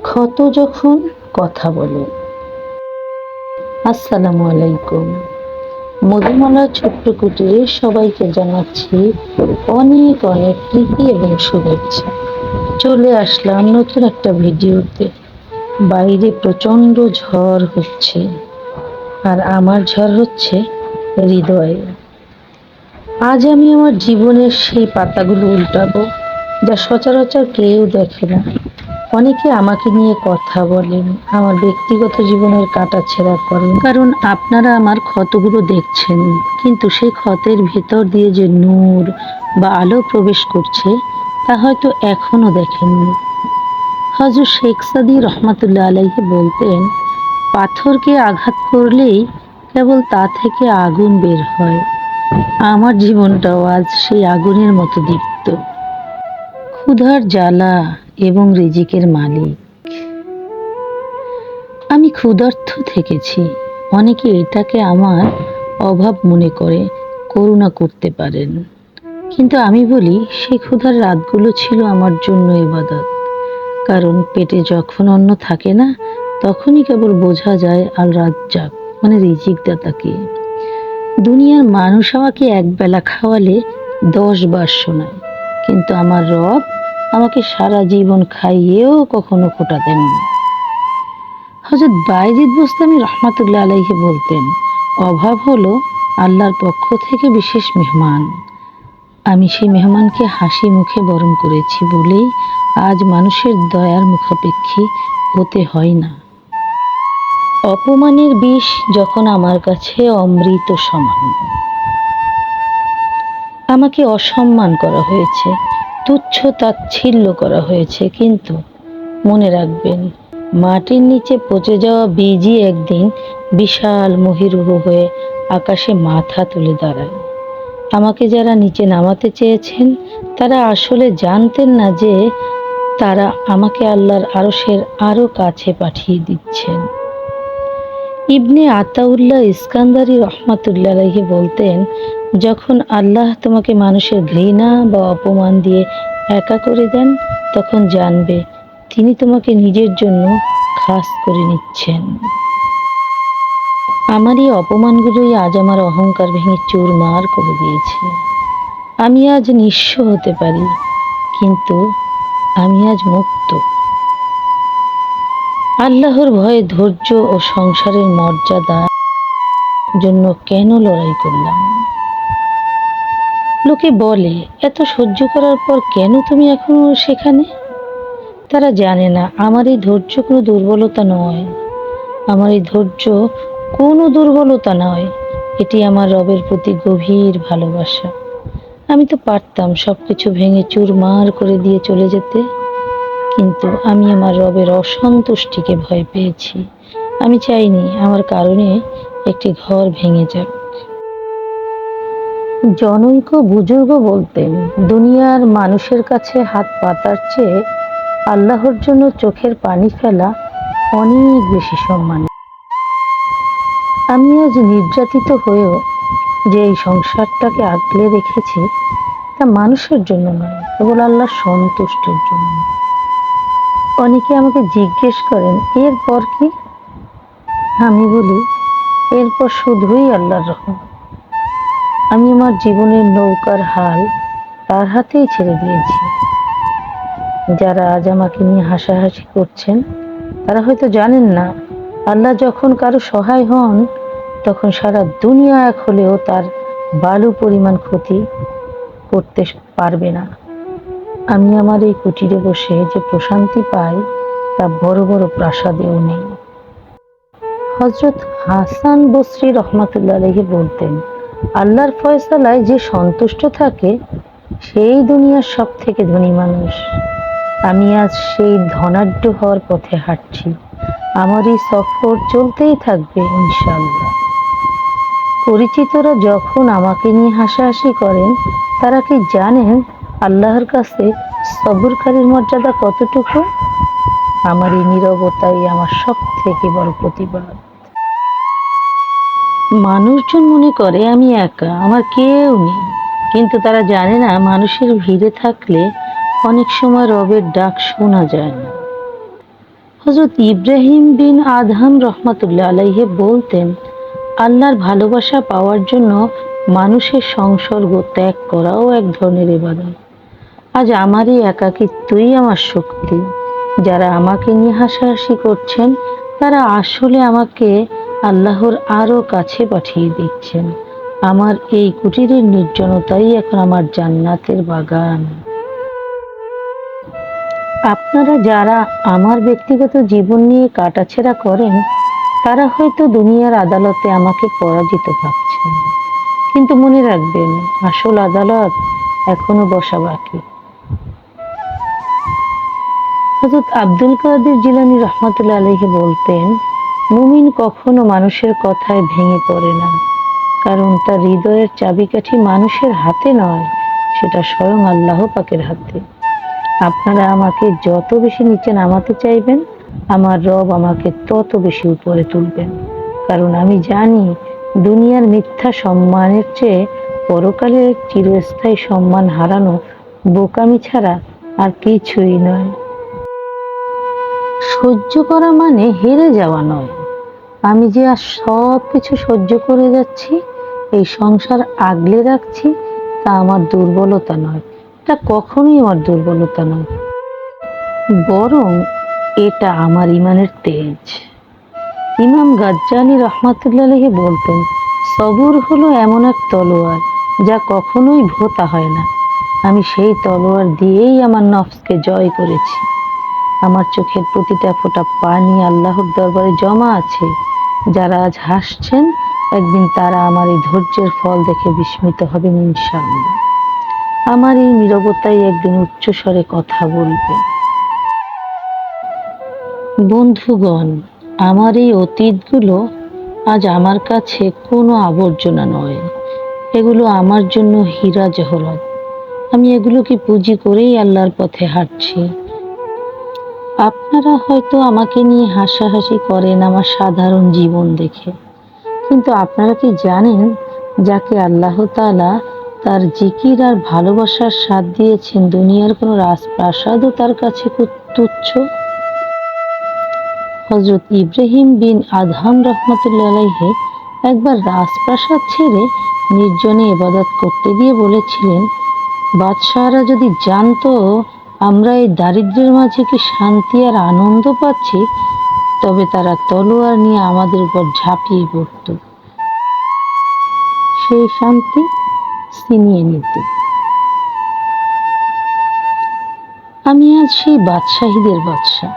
ক্ষত যখন কথা বলে। আসসালামু আলাইকুম। মধুমালা ছোট্ট কুটিরে সবাইকে জানাচ্ছি অনেক অনেক প্রীতি এবং শুভেচ্ছা। চলে আসলাম নতুন একটা ভিডিওতে। বাইরে প্রচন্ড ঝড় হচ্ছে, আর আমার ঝড় হচ্ছে হৃদয়ে। আজ আমি আমার জীবনের সেই পাতাগুলো উল্টাবো, যা সচরাচর কেউ দেখে না। অনেকে আমাকে নিয়ে কথা বলেন, আমার ব্যক্তিগত জীবনের কাটাছেঁড়া করেন, কারণ আপনারা আমার ক্ষতগুলো দেখছেন, কিন্তু সেই ক্ষতের ভেতর দিয়ে যে নূর বা আলো প্রবেশ করছে তা হয়তো এখনো দেখেননি। হযরত শেখ সাদী রহমাতুল্লাহ আলাইহি বলতেন, পাথরকে আঘাত করলেই কেবল তা থেকে আগুন বের হয়। আমার জীবনটাও আজ সেই আগুনের মতো দীপ্ত। ক্ষুধার জ্বালা এবং রিজিকের মালিক। আমি ক্ষুধার্ত থেকেছি। অনেকে এটাকে আমার অভাব মনে করে করুণা করতে পারেন, কিন্তু আমি বলি সেই ক্ষুধার রাতগুলো ছিল আমার জন্য ইবাদত। কারণ পেটে যখন অন্ন থাকে না, তখনই কেবল বোঝা যায় আল রাজ্জাক মানে রিজিক দাতাকে। দুনিয়ার মানুষ আমাকে একবেলা খাওয়ালে 10 বার শোনায়, কিন্তু আমার রব আমাকে সারা জীবন খাইয়েও কখনো খোটা দেননি। হযরত বায়জিদ বুস্তামি রহমাতুল্লাহ আলাইহি বলতেন, অভাব হলো আল্লাহর পক্ষ থেকে বিশেষ মেহমান। আমি সেই মেহমানকে হাসি মুখে বরণ করেছি বলেই আজ মানুষের দয়ার মুখাপেক্ষী হতে হয় না। অপমানের বিষ যখন আমার কাছে অমৃত সমান। আমাকে অসম্মান করা হয়েছে, তুচ্ছ তাচ্ছিল্য করা হয়েছে, কিন্তু মনে রাখবেন, মাটির নিচে পচে যাওয়া বীজই একদিন বিশাল মহিরুহ হয়ে আকাশে মাথা তুলে দাঁড়ায়। আমাকে যারা নিচে নামাতে চেয়েছেন, তারা আসলে জানতেন না যে তারা আমাকে আল্লাহর আরশের আরো কাছে পাঠিয়ে দিচ্ছেন। ইবনে আতাউল্লাহ ইস্কান্দারি রহমাতুল্লাহ আলাইহি বলতেন, যখন আল্লাহ তোমাকে মানুষের ঘৃণা বা অপমান দিয়ে একা করে দেন, তখন জানবে তিনি তোমাকে নিজের জন্য খাস করে নিচ্ছেন। আমার এই অপমানগুলোই আজ আমার অহংকার ভেঙে চুরমার করে দিয়েছে। আমি আজ নিঃস্ব হতে পারি, কিন্তু আমি আজ মুক্ত। আল্লাহর ভয়ে ধৈর্য ও সংসারের মর্যাদা জন্য কেন লড়াই করলাম? লোকে বলে, এত সহ্য করার পর কেন তুমি এখনো সেখানে? তারা জানে না আমার এই ধৈর্য কোনো দুর্বলতা নয়। আমার এই ধৈর্য কোনো দুর্বলতা নয়, এটি আমার রবের প্রতি গভীর ভালোবাসা। আমি তো পারতাম সবকিছু ভেঙে চুরমার করে দিয়ে চলে যেতে, কিন্তু আমি আমার রবের অসন্তুষ্টিকে ভয় পেয়েছি। আমি চাইনি আমার কারণে একটি ঘর ভেঙে যাক। জনৈক বুজুর্গ বলতেন, দুনিয়ার মানুষের কাছে হাত পাতার চেয়ে আল্লাহর জন্য চোখের পানি ফেলা অনেক বেশি সম্মান। আমি আজ নির্যাতিত হয়েও যে এই সংসারটাকে আগলে রেখেছি, তা মানুষের জন্য নয়, কেবল আল্লাহর সন্তুষ্টির জন্য। অনেকে আমাকে জিজ্ঞেস করেন, এরপর কি? আমি বলি, এরপর শুধুই আল্লাহর রহমত। আমি আমার জীবনের নৌকার হাল তার হাতেই ছেড়ে দিয়েছি। যারা আজ আমাকে নিয়ে হাসাহাসি করছেন, তারা হয়তো জানেন না, আল্লাহ যখন কারো সহায় হন, তখন সারা দুনিয়া এক হলেও তার বালু পরিমাণ ক্ষতি করতে পারবে না। আমি আমার এই কুটিরে বসে যে প্রশান্তি পাই, তা বড় বড় প্রাসাদেও নেই। হযরত হাসান বসরি রহমাতুল্লাহ আলাইহি বলতেন, আল্লাহর ফয়সালায় যে সন্তুষ্ট থাকে, সেই দুনিয়ার সব থেকে ধনী মানুষ। আমি আজ সেই ধনাঢ্য হওয়ার পথে হাঁটছি। আমার এই সফর চলতেই থাকবে ইনশাআল্লাহ। পরিচিতরা যখন আমাকে নিয়ে হাসাহাসি করেন, তারা কি জানেন আল্লাহর কাছে সবরকারীর মর্যাদা কতটুকু? আমার এই নীরবতাই আমার সব থেকে বড় প্রতিবাদ। মানুষজন মনে করে আমি একা, আমার কেউ নেই, কিন্তু তারা জানে না মানুষের ভিড়ে থাকলে অনেক সময় রবের ডাক শোনা যায় না। হযরত ইব্রাহিম বিন আদহাম রহমাতুল্লাহ আলাইহি বলতেন, আল্লাহর ভালোবাসা পাওয়ার জন্য মানুষের সংসর্গ ত্যাগ করাও এক ধরনের ইবাদত। আজ আমার এই একাকিত্বই আমার শক্তি। যারা আমাকে নিয়ে হাসাহাসি করছেন তারা আসলে আমাকে আল্লাহর আরো কাছে পাঠিয়ে দিচ্ছেন। আমার এই কুটিরের নির্জনতাই এখন আমার জান্নাতের বাগান। আপনারা যারা আমার ব্যক্তিগত জীবন নিয়ে কাটাছেঁড়া করেন তারা হয়তো দুনিয়ার আদালতে আমাকে পরাজিত ভাবছেন, কিন্তু মনে রাখবেন আসল আদালত এখনো বসা বাকি। হযরত আব্দুল কাদের জিলানী রহমাতুল্লাহ আলাইহি বলতেন, মুমিন কখনো মানুষের কথায় ভেঙে পড়ে না, কারণ তার হৃদয়ের চাবিকাঠি মানুষের হাতে নয়, সেটা স্বয়ং আল্লাহ পাকের হাতে। আপনারা আমাকে যত বেশি নিচে নামাতে চাইবেন আমার রব আমাকে তত বেশি উপরে তুলবেন, কারণ আমি জানি দুনিয়ার মিথ্যা সম্মানের চেয়ে পরকালের চিরস্থায়ী সম্মান হারানো বোকামি ছাড়া আর কিছুই নয়। সহ্য করা মানে হেরে যাওয়া নয়। আমি যে আর সব কিছু সহ্য করে যাচ্ছি, এই সংসার আগলে রাখছি, তা আমার দুর্বলতা নয়, এটা কখনোই আমার দুর্বলতা নয়, বরং এটা আমার ইমানের তেজ। ইমাম গাজ্জালী রহমাতুল্লাহ আলাইহি বলতেন, সবুর হলো এমন এক তলোয়ার যা কখনোই ভোঁতা হয় না। আমি সেই তলোয়ার দিয়েই আমার নফসকে জয় করেছি। আমার চোখের প্রতিটা ফোঁটা পানি আল্লাহর দরবারে জমা আছে। যারা আজ হাসছেন একদিন তারা আমার এই ধৈর্যের ফল দেখে বিস্মিত হবেন ইনশাআল্লাহ। আমার এই নীরবতাই একদিন উচ্চস্বরে কথা বলবে। বন্ধুগণ, আমার এই অতীতগুলো আজ আমার কাছে কোনো আবর্জনা নয়, এগুলো আমার জন্য হীরা জহরত। আমি এগুলোকে পুঁজি করেই আল্লাহর পথে হাঁটছি। আপনারা হয়তো আমাকে নিয়ে হাসাহাসি করেন আমার সাধারণ জীবন দেখে, কিন্তু আপনারা কি জানেন যাকে আল্লাহ তাআলা তার জিকির আর ভালোবাসার স্বাদ দিয়েছেন, দুনিয়ার কোনো রাজপ্রাসাদও তার কাছে খুব তুচ্ছ। হযরত ইব্রাহিম বিন আদহাম রহমাতুল্লাহ আলাইহি একবার রাজপ্রাসাদ ছেড়ে নির্জনে ইবাদত করতে গিয়ে বলেছিলেন, বাদশাহরা যদি জানতো আমরা এই দারিদ্র্যের মাঝে কি শান্তি আর আনন্দ পাচ্ছি, তবে তারা তলোয়ার নিয়ে আমাদের উপর ঝাঁপিয়ে পড়ত, সেই শান্তি ছিনিয়ে নিত। আমি আজ সেই বাদশাহীদের বাদশাহ।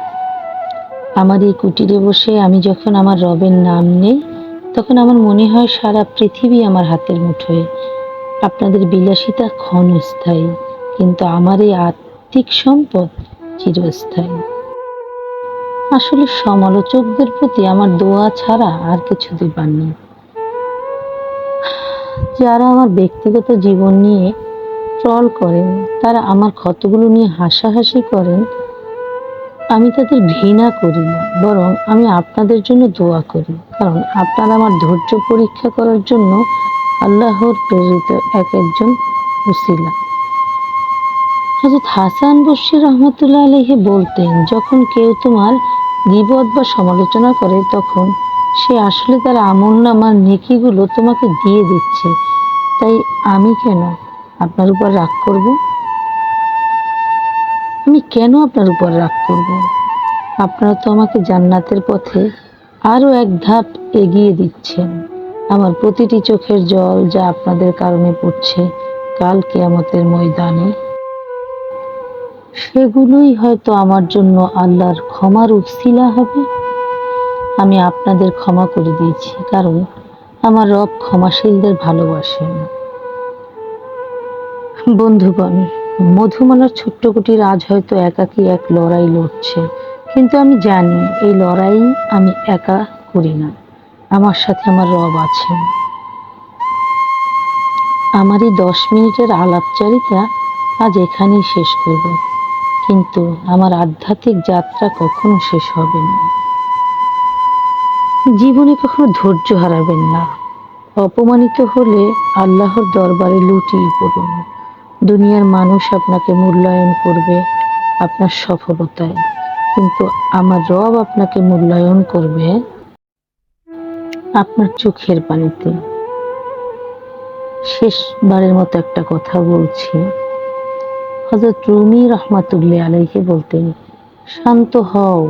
আমার এই কুটিরে বসে আমি যখন আমার রবের নাম নেই, তখন আমার মনে হয় সারা পৃথিবী আমার হাতের মুঠোয়। আপনাদের বিলাসিতা ক্ষণস্থায়ী, কিন্তু আমার এই আত্মিক সম্পদ চিরস্থায়ী। আসলে সমালোচকদের প্রতি আমার দোয়া ছাড়া আর কিছু দিবার নেই। যারা আমার ব্যক্তিগত জীবন নিয়ে ট্রল করেন, তারা আমার ক্ষতগুলো নিয়ে হাসাহাসি করেন, আমি তাদের ঘৃণা করি না, বরং আমি আপনাদের জন্য দোয়া করি, কারণ আপনারা আমার ধৈর্য পরীক্ষা করার জন্য আল্লাহর প্রেরিত এক একজন উসিলা। হযরত হাসান বসরি রহমতুল্লাহ আলাইহি বলতেন, যখন কেউ তোমার গীবত বা সমালোচনা করে তখন সে আসলে তার আমলনামার নেকিগুলো তোমাকে দিয়ে দিচ্ছে, তাই আমি কেন আপনার উপর রাগ করব? আমি কেন আপনার উপর রাগ করব? আপনারা তো আমাকে জান্নাতের পথে আরো এক ধাপ এগিয়ে দিচ্ছেন। আমার প্রতিটি চোখের জল যা আপনাদের কারণে পড়ছে কাল কিয়ামতের ময়দানে, সেগুলোই হয়তো আমার জন্য আল্লাহর ক্ষমার উসিলা হবে। আমি আপনাদের ক্ষমা করে দিয়েছি, কারণ আমার রব ক্ষমাশীলদের ভালোবাসেন। বন্ধুগণ, মধুমালার ছোট্ট কুটির আজ হয়তো একাকী এক লড়াই লড়ছে, কিন্তু আমি জানি এই লড়াই আমি একা করি না, আমার সাথে আমার রব আছেন। আমার এই 10 মিনিটের আলাপচারিতা আজ এখানেই শেষ করব, কিন্তু আমার আধ্যাত্মিক যাত্রা কখনো শেষ হবে না। জীবনে কখনো ধৈর্য হারাবেন না। অপমানিত হলে আল্লাহর দরবারে লুটিয়ে পড়ুন। দুনিয়ার মানুষ আপনাকে মূল্যায়ন করবে আপনার সফলতায়, কিন্তু আমার রব আপনাকে মূল্যায়ন করবে আপনার চোখের পানিতে। শেষবারের মতো একটা কথা বলছি, হযরত রুমি রাহমাতুল্লাহ আলাইহি বলতেন, শান্ত হও,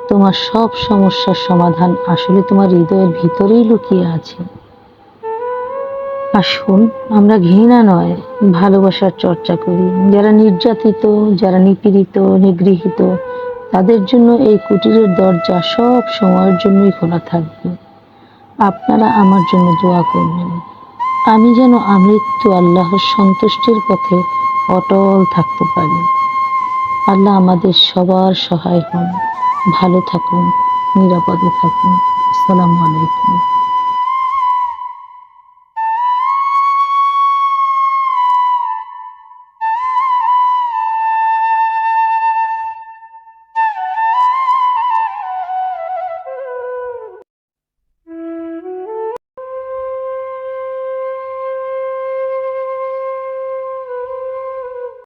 তোমার সব সমস্যার সমাধান আসলে তোমার হৃদয়ের ভিতরেই লুকিয়ে আছে। আসুন আমরা ঘৃণা নয়, ভালোবাসার চর্চা করি। যারা নির্যাতিত, যারা নিপীড়িত, নিগৃহীত, তাদের জন্য এই কুটিরের দরজা সব সময়ের জন্যই খোলা থাকবে। আপনারা আমার জন্য দোয়া করবেন, আমি যেন আমৃত্যু আল্লাহর সন্তুষ্টির পথে অটল থাকতে পারি। আল্লাহ আমাদের সবার সহায় হন। ভালো থাকুন, নিরাপদে থাকুন। আসসালামু আলাইকুম।